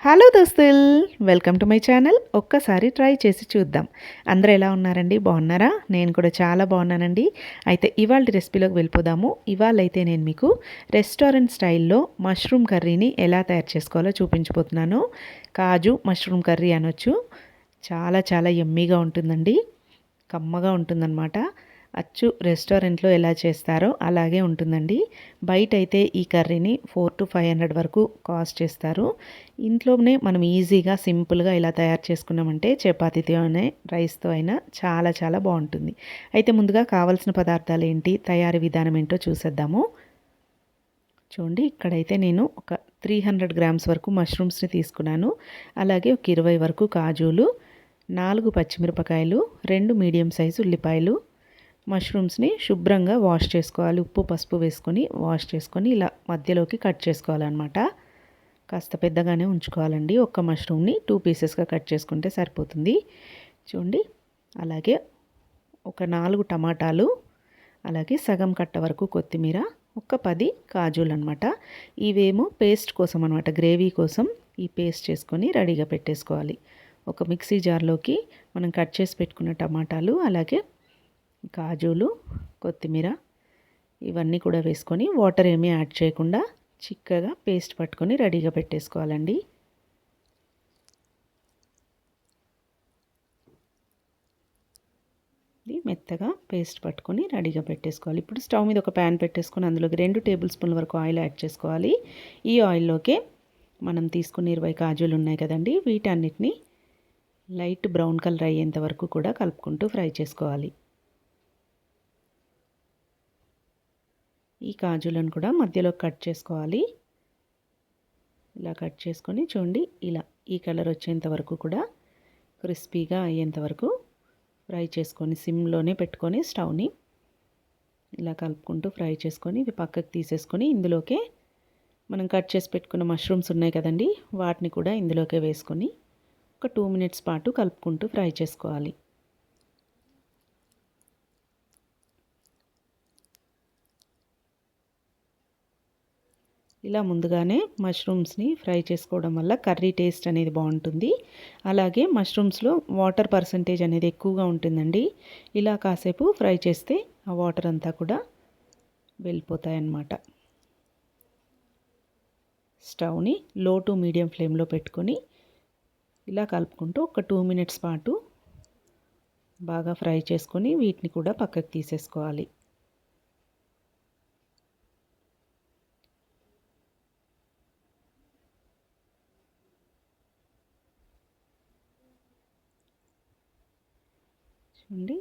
Hello దోస్తుల్, welcome to my channel. ఒక్కసారి try చేసి చూద్దాం. అందరూ ఎలా ఉన్నారండి? బాగున్నారా? నేను కూడా చాలా బాగున్నానండి. అయితే ఇవాళ రెసిపీలోకి వెళ్ళిపోదాము. ఇవాళ అయితే నేను మీకు రెస్టారెంట్ స్టైల్లో మష్రూమ్ కర్రీని ఎలా తయారు చేసుకోవాలో చూపించబోతున్నాను. కాజు మష్రూమ్ కర్రీ అనొచ్చు. చాలా చాలా యమ్మీగా ఉంటుందండి. కమ్మగా ఉంటుందన్నమాట. అచ్చు రెస్టారెంట్లో ఎలా చేస్తారో అలాగే ఉంటుందండి. బయట అయితే ఈ కర్రీని 400 to 500 వరకు కాస్ట్ చేస్తారు. ఇంట్లోనే మనం ఈజీగా సింపుల్గా ఇలా తయారు చేసుకున్నామంటే చపాతీతో అయినా రైస్తో అయినా చాలా చాలా బాగుంటుంది. అయితే ముందుగా కావాల్సిన పదార్థాలు ఏంటి, తయారీ విధానం ఏంటో చూసేద్దాము. చూడండి, ఇక్కడైతే నేను ఒక 300 గ్రామ్స్ వరకు మష్రూమ్స్ని తీసుకున్నాను. అలాగే ఒక 20 వరకు కాజులు, 4 పచ్చిమిరపకాయలు, 2 మీడియం సైజు ఉల్లిపాయలు. మష్రూమ్స్ని శుభ్రంగా వాష్ చేసుకోవాలి. ఉప్పు పసుపు వేసుకొని వాష్ చేసుకొని ఇలా మధ్యలోకి కట్ చేసుకోవాలన్నమాట. కాస్త పెద్దగానే ఉంచుకోవాలండి. ఒక్క మష్రూమ్ని 2 పీసెస్గా కట్ చేసుకుంటే సరిపోతుంది. చూడండి, అలాగే ఒక 4 టమాటాలు, అలాగే సగం కట్ట వరకు కొత్తిమీర, ఒక 10 కాజులు అనమాట. ఇవేమో పేస్ట్ కోసం అనమాట, గ్రేవీ కోసం ఈ పేస్ట్ చేసుకొని రెడీగా పెట్టేసుకోవాలి. ఒక మిక్సీ జార్లోకి మనం కట్ చేసి పెట్టుకున్న టమాటాలు, అలాగే కాజులు, కొత్తిమీర ఇవన్నీ కూడా వేసుకొని వాటర్ ఏమీ యాడ్ చేయకుండా చిక్కగా పేస్ట్ పట్టుకొని రెడీగా పెట్టేసుకోవాలండి. ఇది మెత్తగా పేస్ట్ పట్టుకొని రెడీగా పెట్టేసుకోవాలి. ఇప్పుడు స్టవ్ మీద ఒక ప్యాన్ పెట్టేసుకొని అందులోకి 2 టేబుల్ స్పూన్ల వరకు ఆయిల్ యాడ్ చేసుకోవాలి. ఈ ఆయిల్లోకే మనం తీసుకున్న 20 కాజులు ఉన్నాయి కదండి, వీటన్నిటిని లైట్ బ్రౌన్ కలర్ అయ్యేంత వరకు కూడా కలుపుకుంటూ ఫ్రై చేసుకోవాలి. ఈ కాజులను కూడా మధ్యలో కట్ చేసుకోవాలి. ఇలా కట్ చేసుకొని చూడండి, ఇలా ఈ కలర్ వచ్చేంత వరకు కూడా క్రిస్పీగా అయ్యేంత వరకు ఫ్రై చేసుకొని సిమ్లోనే పెట్టుకొని స్టవ్ని ఇలా కలుపుకుంటూ ఫ్రై చేసుకొని ఇవి పక్కకు తీసేసుకొని ఇందులోకే మనం కట్ చేసి పెట్టుకున్న మష్రూమ్స్ ఉన్నాయి కదండి, వాటిని కూడా ఇందులోకే వేసుకొని ఒక 2 మినిట్స్ పాటు కలుపుకుంటూ ఫ్రై చేసుకోవాలి. ఇలా ముందుగానే మష్రూమ్స్ని ఫ్రై చేసుకోవడం వల్ల కర్రీ టేస్ట్ అనేది బాగుంటుంది. అలాగే మష్రూమ్స్లో వాటర్ పర్సంటేజ్ అనేది ఎక్కువగా ఉంటుందండి. ఇలా కాసేపు ఫ్రై చేస్తే ఆ వాటర్ అంతా కూడా వెళ్ళిపోతాయన్నమాట. స్టవ్ని లో టు మీడియం ఫ్లేమ్లో పెట్టుకొని ఇలా కలుపుకుంటూ ఒక 2 మినిట్స్ పాటు బాగా ఫ్రై చేసుకొని వీటిని కూడా పక్కకు తీసేసుకోవాలి. చూడండి,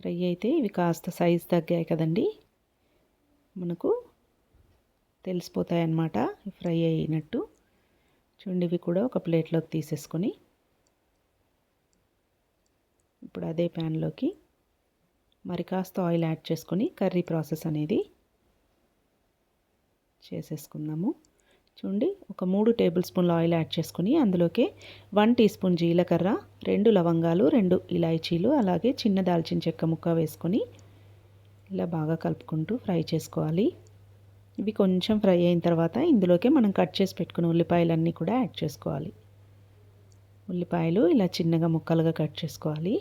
ఫ్రై అయితే ఇవి కాస్త సైజ్ తగ్గాయి కదండి, మనకు తెలిసిపోతాయి అన్నమాట ఫ్రై అయినట్టు. చూడండి, ఇవి కూడా ఒక ప్లేట్లోకి తీసేసుకొని ఇప్పుడు అదే ప్యాన్లోకి మరి కాస్త ఆయిల్ యాడ్ చేసుకొని కర్రీ ప్రాసెస్ అనేది చేసేసుకుందాము. చూడండి, ఒక 3 టేబుల్ స్పూన్ల ఆయిల్ యాడ్ చేసుకొని అందులోకి 1 టీ స్పూన్ జీలకర్ర, 2 లవంగాలు, 2 ఇలాచీలు, అలాగే చిన్న దాల్చిన చెక్క ముక్క వేసుకొని ఇలా బాగా కలుపుకుంటూ ఫ్రై చేసుకోవాలి. ఇవి కొంచెం ఫ్రై అయిన తర్వాత ఇందులోకి మనం కట్ చేసి పెట్టుకున్న ఉల్లిపాయలన్నీ కూడా యాడ్ చేసుకోవాలి. ఉల్లిపాయలు ఇలా చిన్నగా ముక్కలుగా కట్ చేసుకోవాలి.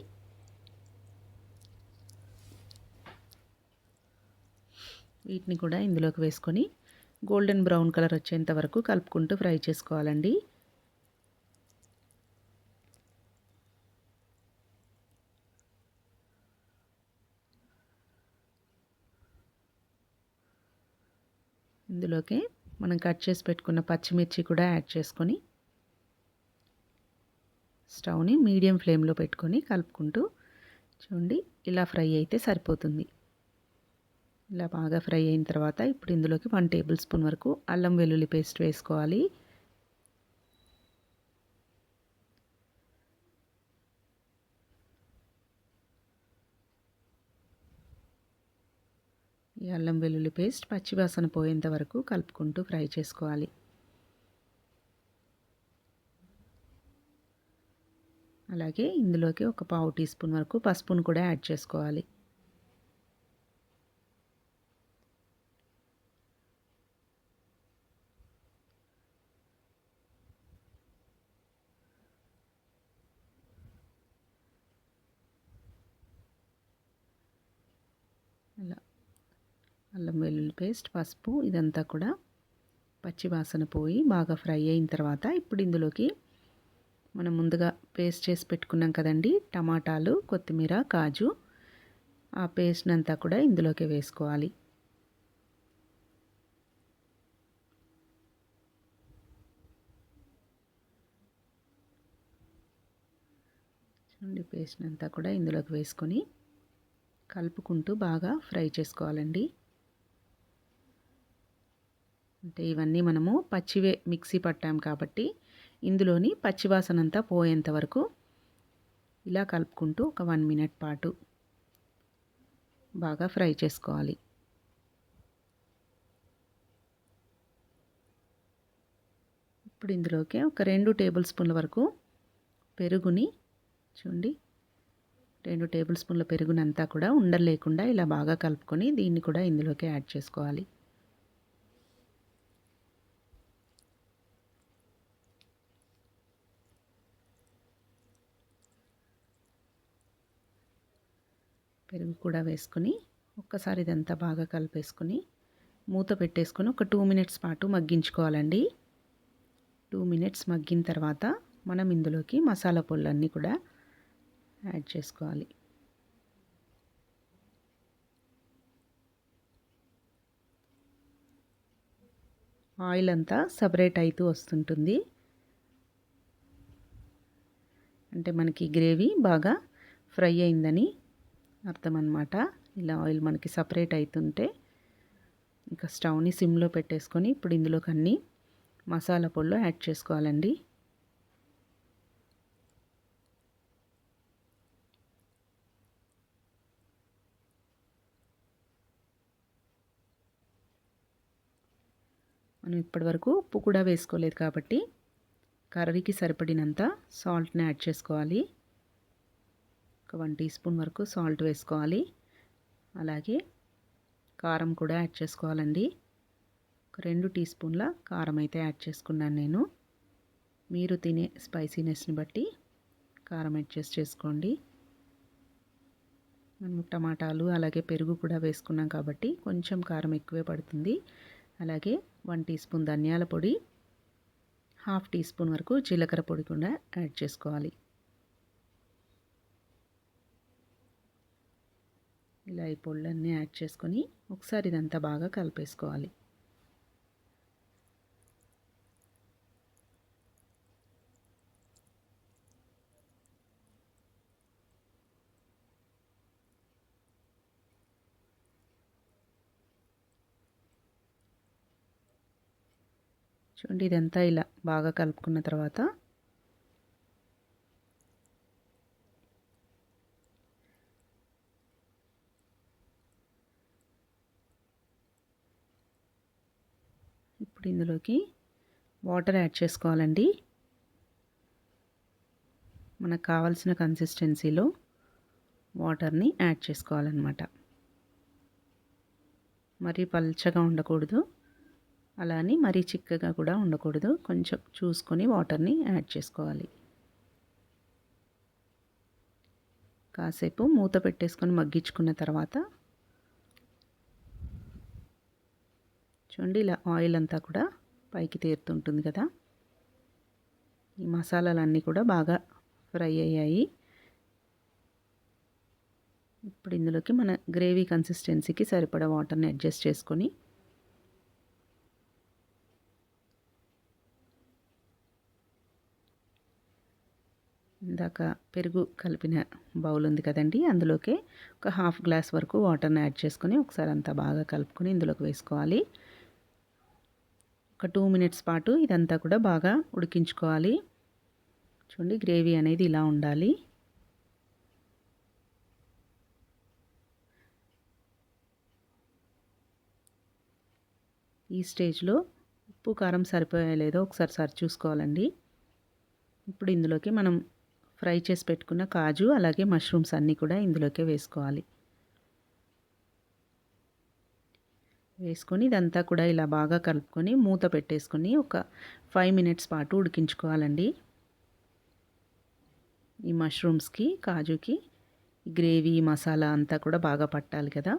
వీటిని కూడా ఇందులోకి వేసుకొని గోల్డెన్ బ్రౌన్ కలర్ వచ్చేంత వరకు కలుపుకుంటూ ఫ్రై చేసుకోవాలండి. ఇందులోకి మనం కట్ చేసి పెట్టుకున్న పచ్చిమిర్చి కూడా యాడ్ చేసుకొని స్టవ్ని మీడియం ఫ్లేమ్లో పెట్టుకొని కలుపుకుంటూ చూడండి, ఇలా ఫ్రై అయితే సరిపోతుంది. ఇలా బాగా ఫ్రై అయిన తర్వాత ఇప్పుడు ఇందులోకి 1 టేబుల్ స్పూన్ వరకు అల్లం వెల్లుల్లి పేస్ట్ వేసుకోవాలి. ఈ అల్లం వెల్లుల్లి పేస్ట్ పచ్చివాసన పోయేంత వరకు కలుపుకుంటూ ఫ్రై చేసుకోవాలి. అలాగే ఇందులోకి ఒక 1/2 టీ స్పూన్ వరకు పసుపును కూడా యాడ్ చేసుకోవాలి. అల్లం వెల్లుల్లి పేస్ట్, పసుపు ఇదంతా కూడా పచ్చి వాసన పోయి బాగా ఫ్రై అయిన తర్వాత ఇప్పుడు ఇందులోకి మనం ముందుగా పేస్ట్ చేసి పెట్టుకున్నాం కదండి, టమాటాలు, కొత్తిమీర, కాజు, ఆ పేస్ట్ని అంతా కూడా ఇందులోకి వేసుకోవాలి. చూడండి, పేస్ట్ని అంతా కూడా ఇందులోకి వేసుకొని కలుపుకుంటూ బాగా ఫ్రై చేసుకోవాలండి. అంటే ఇవన్నీ మనము పచ్చివే మిక్సీ పట్టాం కాబట్టి ఇందులోని పచ్చివాసన అంతా పోయేంత వరకు ఇలా కలుపుకుంటూ ఒక 1 మినిట్ పాటు బాగా ఫ్రై చేసుకోవాలి. ఇప్పుడు ఇందులోకి ఒక 2 టేబుల్ స్పూన్ల వరకు పెరుగుని, చూడండి 2 టేబుల్ స్పూన్ల పెరుగునంతా కూడా ఉండలు లేకుండా ఇలా బాగా కలుపుకొని దీన్ని కూడా ఇందులోకి యాడ్ చేసుకోవాలి. పెరుగు కూడా వేసుకొని ఒక్కసారి ఇదంతా బాగా కలిపేసుకొని మూత పెట్టేసుకొని ఒక 2 మినిట్స్ పాటు మగ్గించుకోవాలండి. 2 మినిట్స్ మగ్గిన తర్వాత మనం ఇందులోకి మసాలా పొళ్ళన్నీ కూడా యాడ్ చేసుకోవాలి. ఆయిల్ అంతా సపరేట్ అవుతూ వస్తుంటుంది. అంటే మనకి గ్రేవీ బాగా ఫ్రై అయిందని అర్థం అన్నమాట. ఇలా ఆయిల్ మనకి సపరేట్ అవుతుంటే ఇంకా స్టవ్ని సిమ్లో పెట్టేసుకొని ఇప్పుడు ఇందులోకి అన్ని మసాలా పొళ్ళు యాడ్ చేసుకోవాలండి. మనం ఇప్పటివరకు ఉప్పు కూడా వేసుకోలేదు కాబట్టి కర్రీకి సరిపడినంత సాల్ట్ని యాడ్ చేసుకోవాలి. ఒక 1 టీ స్పూన్ వరకు సాల్ట్ వేసుకోవాలి. అలాగే కారం కూడా యాడ్ చేసుకోవాలండి. ఒక 2 టీ స్పూన్ల కారం అయితే యాడ్ చేసుకున్నాను నేను. మీరు తినే స్పైసీనెస్ని బట్టి కారం అడ్జస్ట్ చేసుకోండి. మనం టమాటాలు అలాగే పెరుగు కూడా వేసుకున్నాం కాబట్టి కొంచెం కారం ఎక్కువే పడుతుంది. అలాగే 1 టీ స్పూన్ ధనియాల పొడి, 1/2 టీ స్పూన్ వరకు జీలకర్ర పొడి కూడా యాడ్ చేసుకోవాలి. ఇలా ఈ పొళ్ళన్నీ యాడ్ చేసుకొని ఒకసారి ఇదంతా బాగా కలిపేసుకోవాలి. చూడండి, ఇదంతా ఇలా బాగా కలుపుకున్న తర్వాత ఇప్పుడు ఇందులోకి వాటర్ యాడ్ చేసుకోవాలండి. మనకు కావాల్సిన కన్సిస్టెన్సీలో వాటర్ని యాడ్ చేసుకోవాలన్నమాట. మరీ పల్చగా ఉండకూడదు, అలానే మరీ చిక్కగా కూడా ఉండకూడదు. కొంచెం చూసుకొని వాటర్ని యాడ్ చేసుకోవాలి. కాసేపు మూత పెట్టేసుకొని మగ్గించుకున్న తర్వాత చూడండి, ఇలా ఆయిల్ అంతా కూడా పైకి తేరుతుంటుంది కదా. ఈ మసాలాలన్నీ కూడా బాగా ఫ్రై అయ్యాయి. ఇప్పుడు ఇందులోకి మన గ్రేవీ కన్సిస్టెన్సీకి సరిపడా వాటర్ని అడ్జస్ట్ చేసుకొని ఇందాక పెరుగు కలిపిన బౌల్ ఉంది కదండి, అందులోకి ఒక 1/2 గ్లాస్ వరకు వాటర్ని యాడ్ చేసుకొని ఒకసారి అంతా బాగా కలుపుకొని ఇందులోకి వేసుకోవాలి. ఒక 2 మినిట్స్ పాటు ఇదంతా కూడా బాగా ఉడికించుకోవాలి. చూడండి, గ్రేవీ అనేది ఇలా ఉండాలి. ఈ స్టేజ్లో ఉప్పు కారం సరిపోయా లేదో ఒకసారి సరి చూసుకోవాలండి. ఇప్పుడు ఇందులోకి మనం ఫ్రై చేసి పెట్టుకున్న కాజు అలాగే మష్రూమ్స్ అన్నీ కూడా ఇందులోకే వేసుకోవాలి. వేసుకొని ఇదంతా కూడా ఇలా బాగా కలుపుకొని మూత పెట్టేసుకొని ఒక 5 మినిట్స్ పాటు ఉడికించుకోవాలండి. ఈ మష్రూమ్స్కి, కాజుకి గ్రేవీ మసాలా అంతా కూడా బాగా పట్టాలి కదా.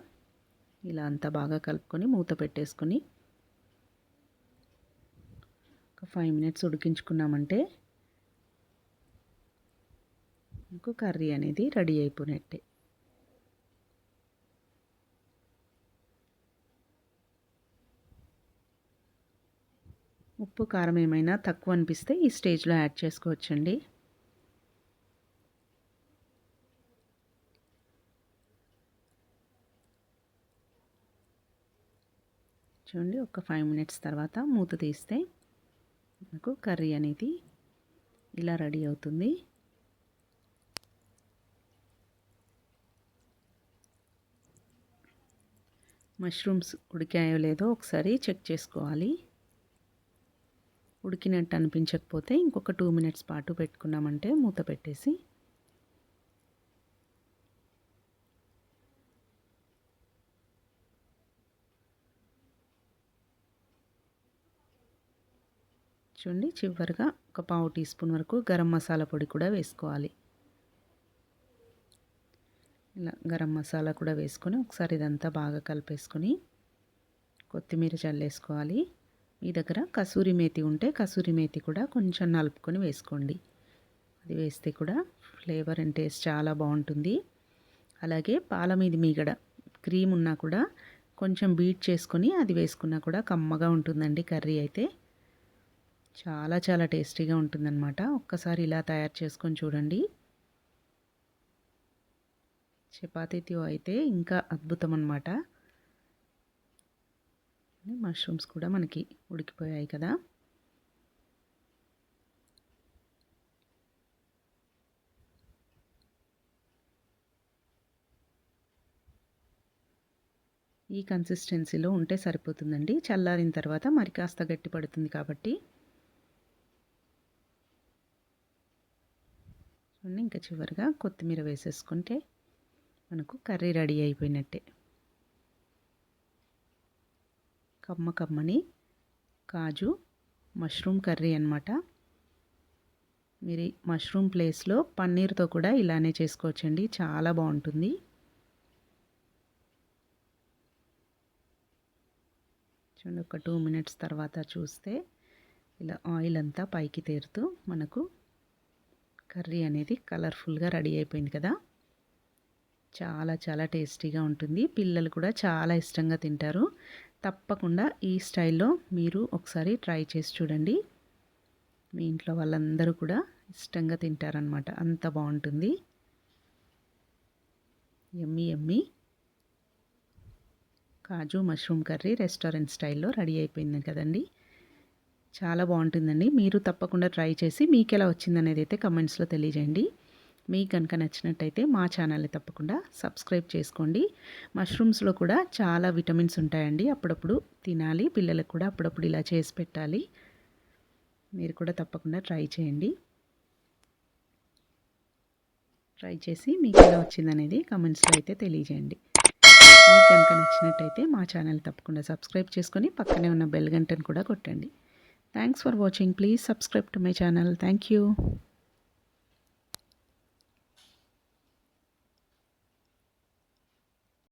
ఇలా అంతా బాగా కలుపుకొని మూత పెట్టేసుకొని ఒక 5 మినిట్స్ ఉడికించుకున్నామంటే మనకు కర్రీ అనేది రెడీ అయిపోయినట్టే. ఉప్పు కారం ఏమైనా తక్కువ అనిపిస్తే ఈ స్టేజ్లో యాడ్ చేసుకోవచ్చండి. చూడండి, ఒక 5 మినిట్స్ తర్వాత మూత తీస్తే మనకు కర్రీ అనేది ఇలా రెడీ అవుతుంది. మష్రూమ్స్ ఉడికాయో లేదో ఒకసారి చెక్ చేసుకోవాలి. ఉడికినట్టు అనిపించకపోతే ఇంకొక 2 మినిట్స్ పాటు పెట్టుకున్నామంటే మూత పెట్టేసి చూడండి, చివరిగా ఒక పావు టీ స్పూన్ వరకు గరం మసాలా పొడి కూడా వేసుకోవాలి. ఇలా గరం మసాలా కూడా వేసుకొని ఒకసారి ఇదంతా బాగా కలిపేసుకొని కొత్తిమీర చల్లేసుకోవాలి. మీ దగ్గర కసూరి మేతి ఉంటే కసూరి మేతి కూడా కొంచెం నలుపుకొని వేసుకోండి. అది వేస్తే కూడా ఫ్లేవర్ అండ్ టేస్ట్ చాలా బాగుంటుంది. అలాగే పాల మీద మీగడ క్రీమ్ ఉన్నా కూడా కొంచెం బీట్ చేసుకొని అది వేసుకున్నా కూడా కమ్మగా ఉంటుందండి. కర్రీ అయితే చాలా చాలా టేస్టీగా ఉంటుందన్నమాట. ఒక్కసారి ఇలా తయారు చేసుకొని చూడండి. చపాతీతో అయితే ఇంకా అద్భుతం అన్నమాట. మష్రూమ్స్ కూడా మనకి ఉడికిపోయాయి కదా. ఈ కన్సిస్టెన్సీలో ఉంటే సరిపోతుందండి. చల్లారిన తర్వాత మరి కాస్త గట్టి పడుతుంది కాబట్టి ఇంకా చివరిగా కొత్తిమీర వేసేసుకుంటే మనకు కర్రీ రెడీ అయిపోయినట్టే. కమ్మని కాజు మష్రూమ్ కర్రీ అన్నమాట. మీరు మష్రూమ్ ప్లేస్లో పన్నీర్తో కూడా ఇలానే చేసుకోవచ్చండి, చాలా బాగుంటుంది. చూడండి, ఒక 2 మినిట్స్ తర్వాత చూస్తే ఇలా ఆయిల్ అంతా పైకి తేరుతూ మనకు కర్రీ అనేది కలర్ఫుల్గా రెడీ అయిపోయింది కదా. చాలా చాలా టేస్టీగా ఉంటుంది. పిల్లలు కూడా చాలా ఇష్టంగా తింటారు. తప్పకుండా ఈ స్టైల్లో మీరు ఒకసారి ట్రై చేసి చూడండి. మీ ఇంట్లో వాళ్ళందరూ కూడా ఇష్టంగా తింటారనమాట, అంత బాగుంటుంది. యమ్మీ యమ్మీ కాజు మష్రూమ్ కర్రీ రెస్టారెంట్ స్టైల్లో రెడీ అయిపోయింది కదండి. చాలా బాగుంటుందండి. మీరు తప్పకుండా ట్రై చేసి మీకు ఎలా వచ్చిందనేది అయితే కమెంట్స్లో తెలియజేయండి. మీకు కనుక నచ్చినట్టయితే మా ఛానల్ని తప్పకుండా సబ్స్క్రైబ్ చేసుకోండి. మష్రూమ్స్లో కూడా చాలా విటమిన్స్ ఉంటాయండి. అప్పుడప్పుడు తినాలి, పిల్లలకు కూడా అప్పుడప్పుడు ఇలా చేసి పెట్టాలి. మీరు కూడా తప్పకుండా ట్రై చేయండి. ట్రై చేసి మీకు ఎలా వచ్చిందనేది కమెంట్స్లో అయితే తెలియజేయండి. మీకు కనుక నచ్చినట్టయితే మా ఛానల్ తప్పకుండా సబ్స్క్రైబ్ చేసుకొని పక్కనే ఉన్న బెల్ గంటను కూడా కొట్టండి. Thanks for watching. Please subscribe to my channel. Thank you.